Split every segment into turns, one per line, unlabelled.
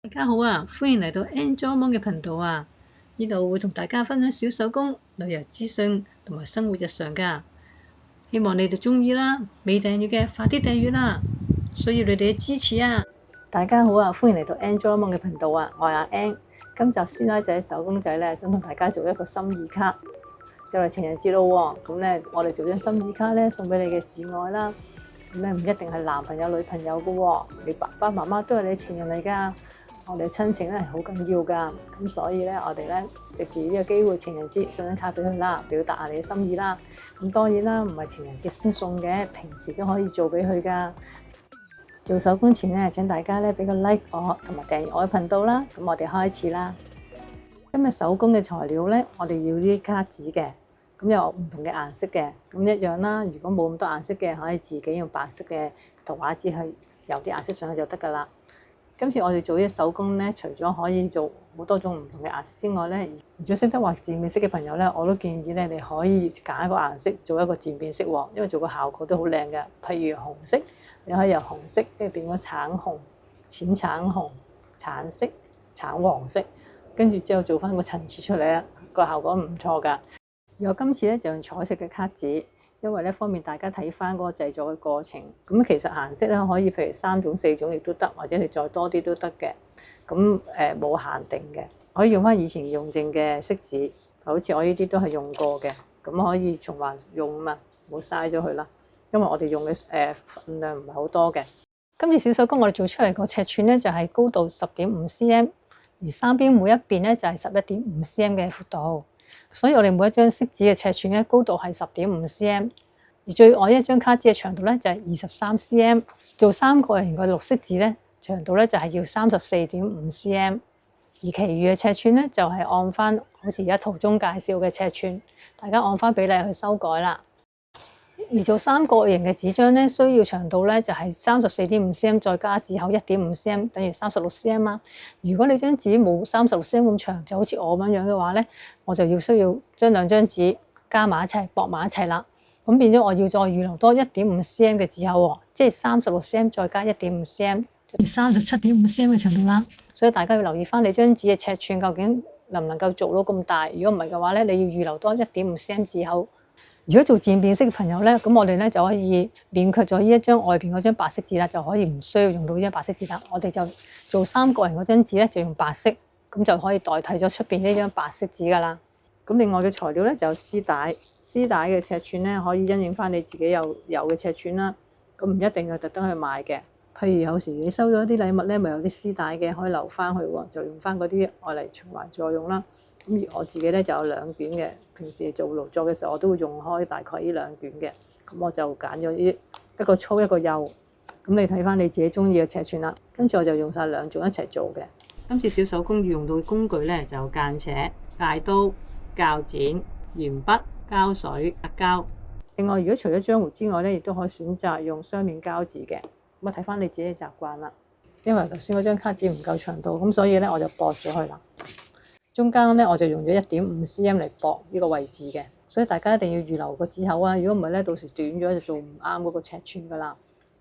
大家好啊，歡迎嚟到 Angel Mong 嘅頻道啊！呢度會同大家分享小手工、旅遊資訊同埋生活日常㗎。希望你哋鍾意啦，未訂閱嘅快啲訂閱啦，需要你哋嘅支持啊！大家好啊，歡迎嚟到 Angel Mong 嘅頻道啊，我係阿 An。今集師奶仔手工仔咧，想同大家做一個心意卡，就嚟情人節咯喎，咁咧我哋做張心意卡咧，送俾你嘅摯愛啦。咁咧唔一定係男朋友、女朋友㗎喎，你爸爸媽媽都係你情人嚟㗎。我哋親情咧係好緊要㗎，咁所以咧我哋咧藉住呢個機會，情人節送張卡俾佢啦，表達下你嘅心意啦。咁當然啦，唔係情人節先送嘅，平時都可以做俾佢㗎。做手工前咧，請大家咧俾個 like 我，同埋訂閱我嘅頻道啦。咁我哋開始啦。今日手工嘅材料咧，我哋要呢啲卡紙嘅，咁有唔同嘅顏色嘅，咁一樣啦。如果冇咁多顏色嘅，可以自己用白色嘅圖畫紙去油啲顏色上去就得㗎啦。今次我哋做呢啲手工咧，除咗可以做好多種唔同嘅顏色之外咧，如果識得畫漸變色嘅朋友咧，我都建議咧，你可以揀一個顏色做一個漸變色喎，因為做個效果都好靚嘅。譬如紅色，你可以由紅色跟住變咗橙紅、淺橙紅、橙色、橙黃色，跟住之後做翻個層次出嚟啊，個效果唔錯㗎。而我今次咧就用彩色嘅卡紙。因為咧方便大家睇翻嗰個製作嘅過程，咁其實顏色咧可以譬如3種、4種亦都得，或者你再多啲都得嘅。咁冇限定嘅，可以用翻以前用剩嘅色紙，好似我呢啲都係用過嘅，咁可以循環用嘛，唔好嘥咗佢啦。因為我哋用嘅份量唔係好多嘅。今次小手工我哋做出嚟個尺寸咧就係高度10.5 cm，而三邊每一邊咧就係11.5 cm 嘅闊度。所以我哋每一張色紙嘅尺寸咧，高度係10.5 cm， 而最外一張卡紙嘅長度咧就係23 cm。做3個人嘅綠色紙咧，長度咧就係要34.5 cm， 而其餘嘅尺寸咧就係按翻好似而家圖中介紹嘅尺寸，大家按翻比例去修改啦。而做3個型嘅紙張咧，需要長度咧就係34.5 cm， 再加紙厚1.5 cm， 等於36 cm 啊。如果你張紙冇36 cm 咁長，就好似我咁樣嘅話咧，我就需要將2張紙加埋一齊，駁埋一齊啦。咁變咗我要再預留多1.5 cm 嘅紙厚喎，即係36 cm 再加1.5 cm， 就37.5 cm 嘅長度啦。所以大家要留意翻你張紙嘅尺寸究竟能唔能夠做到咁大。如果唔係嘅話咧，你要預留多1.5 cm 紙厚。如果做漸變色嘅朋友咧，咁我哋咧就可以免卻咗呢一張外邊嗰張白色紙啦，就可以唔需要用到呢張白色紙啦。我哋就做3個人嗰張紙咧，就用白色，咁就可以代替咗出邊呢張白色紙噶啦。咁另外嘅材料咧就有絲帶，絲帶嘅尺寸咧可以因應翻你自己有嘅尺寸啦。咁唔一定要特登去買嘅。譬如有時你收咗啲禮物咧，咪有啲絲帶嘅，可以留翻去喎，就用翻嗰啲愛嚟循環再用啦。咁而我自己咧就有2卷嘅，平時做勞作嘅時候我都會用開大概呢2卷嘅，咁我就揀咗呢一個粗一個幼，咁你睇翻你自己中意嘅尺寸啦。跟住我就用晒2種一齊做嘅。今次小手工要用到嘅工具咧就間尺、戒刀、鉸剪、鉛筆、膠水、膠。另外如果除咗漿糊之外咧，亦都可以選擇用雙面膠紙嘅，咁啊睇翻你自己嘅習慣啦。因為頭先嗰張卡紙唔夠長度，咁所以咧我就駁咗佢啦。中間咧我就用咗1.5 cm 嚟駁呢個位置嘅，所以大家一定要預留個紙口啊！如果唔係咧，到時短咗就做唔啱嗰個尺寸噶啦。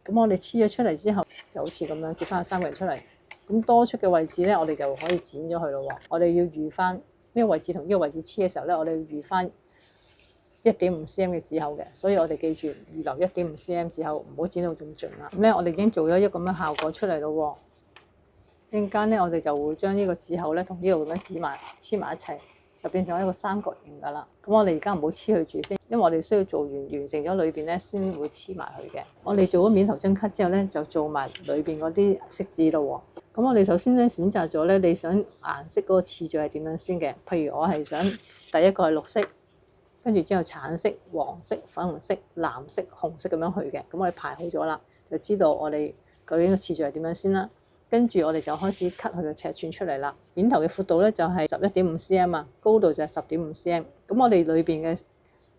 咁我哋黐咗出嚟之後，就好似咁樣折翻3個人出嚟。咁多出嘅位置咧，我哋就可以剪咗佢咯喎。我哋要預翻呢個位置同呢個位置黐嘅時候咧，我哋要預翻1.5 cm 嘅紙口嘅。所以我哋記住預留1.5 cm 紙口，唔好剪到咁盡啦。咁咧，我哋已經做咗一個咁樣效果出嚟咯喎。陣間咧，我哋就會將呢個紙口咧同呢度咁樣黐埋一齊，就變成一個3角形噶啦。咁我哋而家唔好黐佢住先，因為我哋需要做完成咗裏邊咧，先會黐埋佢嘅。我哋做咗面頭針卡之後咧，就做埋裏邊嗰啲色紙咯喎。咁我哋首先咧選擇咗咧，你想顏色嗰個次序係點樣先嘅？譬如我係想第一個係綠色，跟住之後橙色、黃色、粉紅色、藍色、紅色咁樣去嘅。咁我哋排好咗啦，就知道我哋究竟個次序係點樣先啦。跟住我哋就開始 cut 佢嘅尺寸出嚟啦。面頭嘅闊度咧就係11.5 cm 啊，高度就係10.5 cm。咁我哋裏邊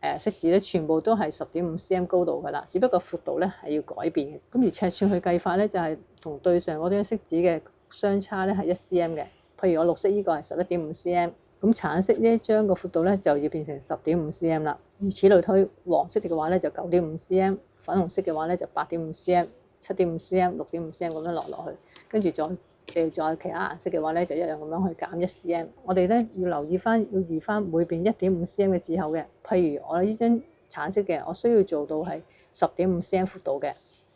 嘅色紙咧全部都係10.5 cm 高度噶啦，只不過闊度咧係要改變嘅。咁而尺寸去計法咧就係同對上嗰張色紙嘅相差咧係1 cm 嘅。譬如我綠色呢個係11.5 cm， 咁橙色呢一張個闊度咧就要變成10.5 cm 啦。如此類推，黃色嘅話咧就9.5 cm， 粉紅色嘅話咧就8.5 cm、7.5 cm、6.5 cm 咁樣落去。跟住再你再有其他顏色嘅話咧，就一樣咁樣去減1cm。我哋咧要留意翻，要預翻每邊1.5cm 嘅紙厚嘅。譬如我呢張橙色嘅，我需要做到係10.5cm 闊度嘅，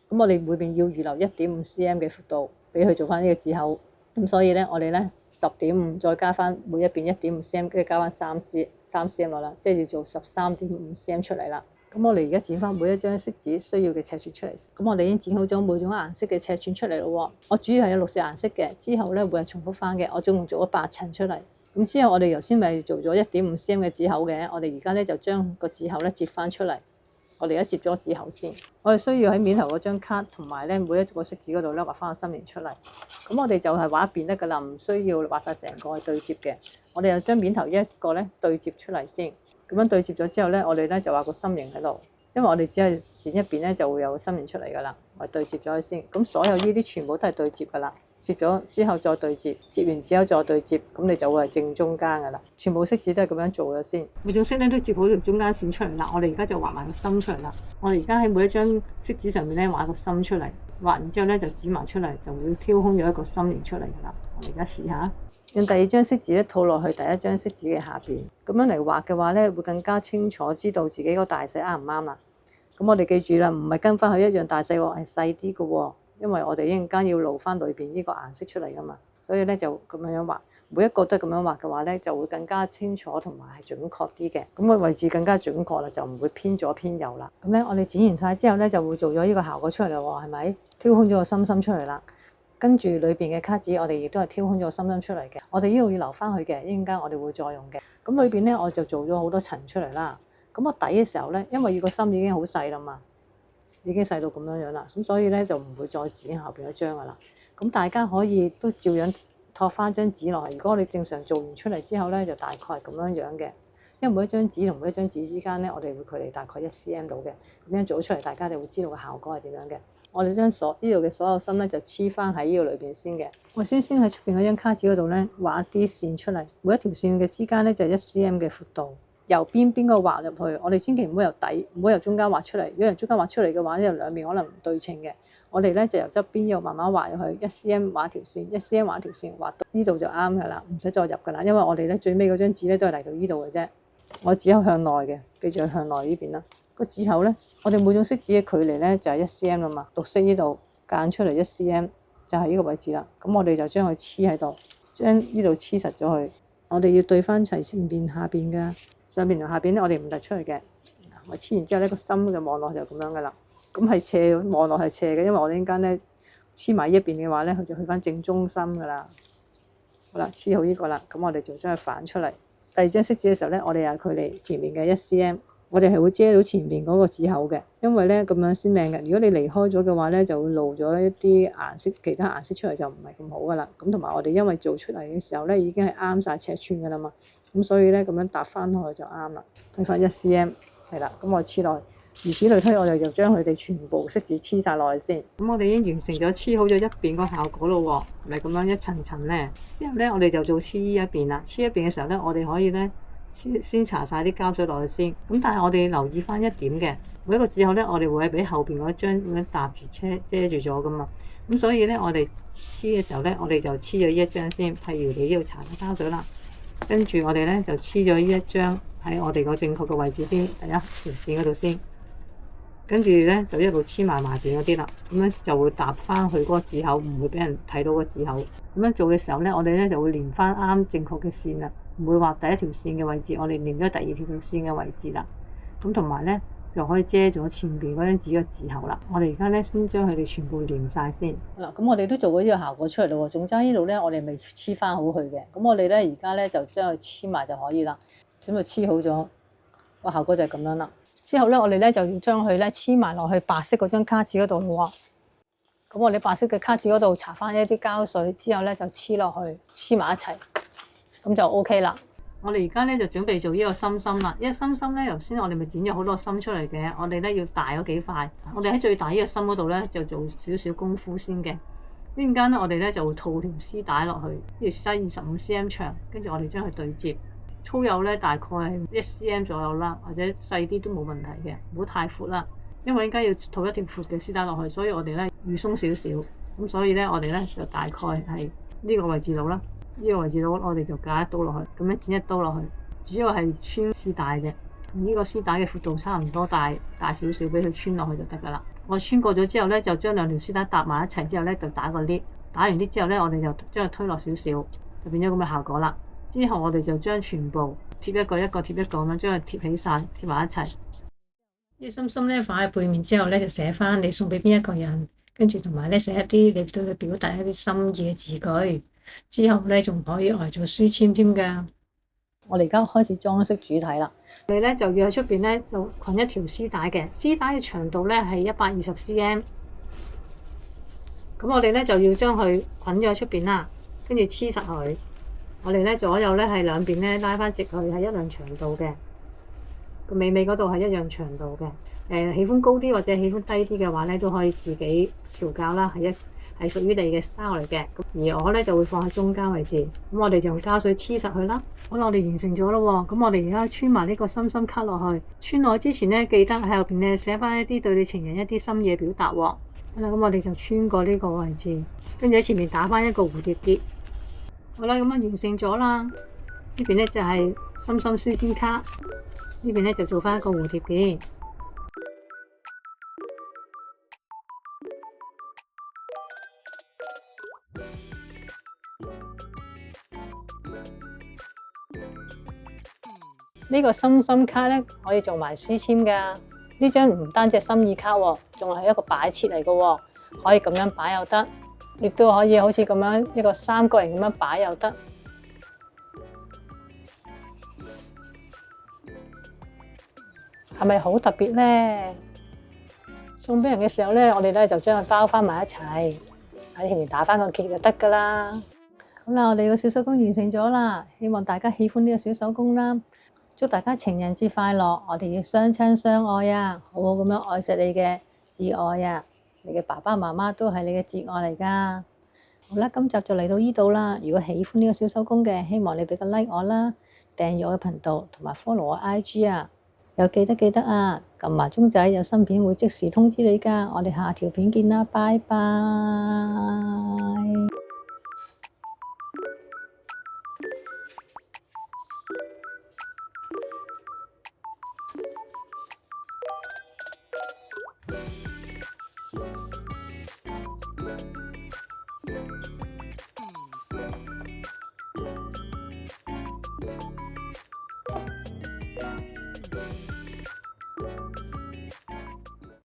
咁我哋每邊要預留1.5cm 嘅闊度俾佢做翻呢個紙厚。咁所以咧，我哋咧10.5再加翻每一邊1.5cm，跟住加翻3cm 落啦，即係要做13.5cm 出嚟啦。咁我哋而家剪翻每一張色紙需要嘅尺寸出嚟。咁我哋已經剪好咗每種顏色嘅尺寸出嚟咯。我主要係有6隻顏色嘅，之後咧每日重複翻嘅。我總共做咗8層出嚟。咁之後我哋頭先咪做咗1.5cm 嘅紙厚嘅，我哋而家咧就將個紙厚咧折翻出嚟。我哋而家折咗紙厚先。我哋需要喺面頭嗰張卡同埋咧每一個色紙嗰度咧畫翻個心形出嚟。咁我哋就係畫一邊得㗎啦，唔需要畫晒成個去對接嘅。我哋就將面頭一個咧對接出嚟先。咁樣對接咗之後咧，我哋咧就畫個心形喺度，因為我哋只係剪一邊咧就會有個心形出嚟㗎啦。我哋對接咗先，咁所有呢啲全部都係對接㗎啦。接咗之後再對接，接完之後再對接，咁你就會係正中間㗎啦。全部色紙都係咁樣做咗先，每種色咧都接好條中間線出嚟啦。我哋而家就畫埋個心出嚟啦。我哋而家喺每一張色紙上面咧畫個心出嚟，畫完之後咧就剪埋出嚟，就會挑空咗一個心形出嚟㗎啦。我哋而家試下。用第二張色紙咧套落去第一張色紙嘅下邊，咁樣嚟畫嘅話咧，會更加清楚知道自己個大細啱唔啱啦。咁我哋記住啦，唔係跟翻佢一樣大細喎，係細啲嘅喎，因為我哋一陣間要露翻裏邊呢個顏色出嚟噶嘛，所以咧就咁樣畫，每一個都係咁樣畫嘅話咧，就會更加清楚同埋係準確啲嘅，咁個位置更加準確啦，就唔會偏左偏右啦。咁咧我哋剪完晒之後咧，就會做咗呢個效果出嚟啦喎，係咪？挑空咗個心心出嚟啦。跟住裏邊嘅卡紙，我哋亦都係挑空咗個心心出嚟嘅。我哋呢度要留翻佢嘅，一陣間我哋會再用嘅。咁裏邊咧，我就做咗好多層出嚟啦。咁我底嘅時候咧，因為個心已經好細啦嘛，已經細到咁樣樣啦，咁所以咧就唔會再剪後邊一張噶啦。咁大家可以都照樣托翻張紙落嚟。如果你正常做完出嚟之後咧，就大概係咁樣樣嘅。因為每一張紙同每一張紙之間咧，我哋會距離大概1cm 到嘅。咁樣做出嚟，大家就會知道個效果係點樣嘅。我哋將呢度嘅所有心咧就黐翻喺呢個裏邊先嘅。我先喺出邊嗰張卡紙嗰度咧畫啲線出嚟，每一條線嘅之間咧就係1cm嘅闊度。由邊個畫入去，我哋千祈唔好由底，唔好由中間畫出嚟。如果由中間畫出嚟嘅話，由兩邊可能唔對稱嘅。我哋咧就由側邊又慢慢畫入去，1cm 畫條線，1cm 畫條線，畫到呢度就啱㗎啦，唔使再入㗎啦。因為我哋咧最尾嗰張紙咧都係嚟到呢度嘅啫。我只有向內嘅，記住向內呢邊啦。個紙厚咧，我哋每種色紙嘅距離咧就係1cm啦嘛。綠色呢度間出嚟1cm就係呢個位置啦。咁我哋就將佢黐喺度，將呢度黐實咗佢。我哋要對翻齊前邊下邊嘅，上邊同下邊咧，我哋唔突出嚟嘅。我黐完之後咧，個心嘅望落就咁樣噶啦。咁係斜望落係斜嘅，因為我哋陣間咧黐埋一邊嘅話咧，佢就去翻正中心噶啦。好啦，黐好呢個啦，咁我哋就將佢反出嚟。第二張色紙嘅時候咧，我哋又距離前面嘅1cm，我哋係會遮到前面嗰個紙厚嘅，因為咧咁樣先靚嘅。如果你離開咗嘅話咧，就會露咗一啲顏色，其他顏色出嚟就唔係咁好噶啦。咁同埋我哋因為做出嚟嘅時候咧，已經係啱晒尺寸噶啦嘛，咁所以咧咁樣搭翻落去就啱啦。睇翻1cm係啦，咁我黐落去。如此類推，我哋就將佢哋全部色紙黐晒落去先。咁我哋已經完成咗黐好咗一邊個效果咯喎，係咪咁樣一層層咧？之後咧，我哋就做黐一邊啦。黐一邊嘅時候咧，我哋可以咧先搽晒啲膠水落去先。咁但係我哋留意翻一點嘅，每一個紙後咧，我哋會俾後邊嗰張咁樣搭住遮住咗噶嘛。咁所以咧，我哋黐嘅時候咧，我哋就黐咗呢一張先。譬如你呢度搽咗膠水啦，跟住我哋咧就黐咗呢一張喺我哋個正確嘅位置先，第一條線嗰度先。跟住咧就一路黐埋埋邊嗰啲啦，咁樣就會搭翻去嗰個紙口，唔會俾人睇到個紙口。咁樣做嘅時候咧，我哋咧就會連翻啱正確嘅線啦，唔會話第一條線嘅位置，我哋連咗第二條線嘅位置啦。咁同埋咧就可以遮咗前邊嗰張紙嘅紙口啦。我哋而家咧先將佢哋全部連晒先。嗱，咁我哋都做咗呢個效果出嚟咯喎，總之呢度咧我哋未黐翻好佢嘅，咁我哋咧而家咧就將佢黐埋就可以啦。咁就黐好咗，個效果就係咁樣啦。之後咧，我哋咧就要將佢咧黐埋落去白色嗰張卡紙嗰度咯喎。咁我哋白色嘅卡紙嗰度搽翻一啲膠水，之後咧就黐落去，黐埋一齊，咁就 OK 啦。我哋而家咧就準備做呢個心心啦。呢個心心咧，頭先我哋咪剪咗好多心出嚟嘅，我哋咧要大嗰幾塊。我哋喺最大呢個心嗰度咧就做少少功夫先嘅。呢陣間咧，我哋咧就會套條絲帶落去，呢條絲25cm 長，跟住我哋將佢對接。粗幼咧大概係1cm 左右啦，或者細啲都冇問題嘅，唔好太闊啦。因為應該要套一條闊嘅絲帶落去，所以我哋咧預鬆少少，咁所以咧我哋咧就大概係呢個位置度啦，呢個位置度我哋就架一刀落去，咁樣剪一刀落去，主要係穿絲帶嘅。呢個絲帶嘅闊度差唔多大少少，俾佢穿落去就得噶啦。我穿過咗之後咧，就將兩條絲帶搭埋一齊之後咧，就打個 lift。打完 lift 之後咧，我哋就將佢推落少少，就變咗咁嘅效果啦。之後我哋就將全部貼一個一個貼一個咁樣將佢貼起晒，貼埋一齊。呢心心咧放喺背面之後咧，就寫翻你送俾邊一個人，跟住同埋咧寫一啲你對佢表達一啲心意嘅字句。之後咧仲可以嚟做書籤添㗎。我哋而家開始裝飾主體啦。我哋咧就要喺出邊咧就捆一條絲帶嘅，絲帶嘅長度咧係120 cm。咁我哋咧就要將佢捆咗喺出邊啦，跟住黐實佢。我哋咧左右咧係兩邊咧拉翻直佢，係一樣長度嘅。個尾嗰度係一樣長度嘅。喜歡高啲或者喜歡低啲嘅話咧，都可以自己調校啦，係屬於你嘅 style 嚟嘅。而我咧就會放喺中間位置。咁我哋就用膠水黐實佢啦。好啦，我哋完成咗咯。咁我哋而家穿埋呢個心心卡落去。穿落去之前咧，記得喺後邊咧寫翻一啲對你情人一啲心意表達。好啦，咁我哋就穿過呢個位置，跟住喺前面打翻一個蝴蝶結。好啦，咁啊完成咗啦。呢邊咧就係心心書籤卡，呢邊咧就做翻一個蝴蝶結。呢個心心卡咧可以做埋書籤噶。呢張唔單止係心意卡喎，仲係一個擺設嚟噶，可以咁樣擺又得，亦都可以好似咁樣一個三角形咁樣擺又得。係咪好特別咧？送俾人嘅時候咧，我哋咧就將佢包翻埋一齊，喺前面打翻個結就得噶啦。好啦，我哋個小手工完成咗啦，希望大家喜歡呢個小手工啦。祝大家情人節快樂！我哋要相親相愛啊，好好咁樣愛錫你嘅摯愛啊！你嘅爸爸媽媽都係你嘅摯愛嚟噶。好啦，今集就嚟到呢度啦。如果喜歡呢個小手工嘅，希望你俾個 like 我啦，訂閱我嘅頻道同埋 follow 我 IG 啊。又記得啊，撳埋鐘仔，有新片會即時通知你噶。我哋下條片見啦，拜拜。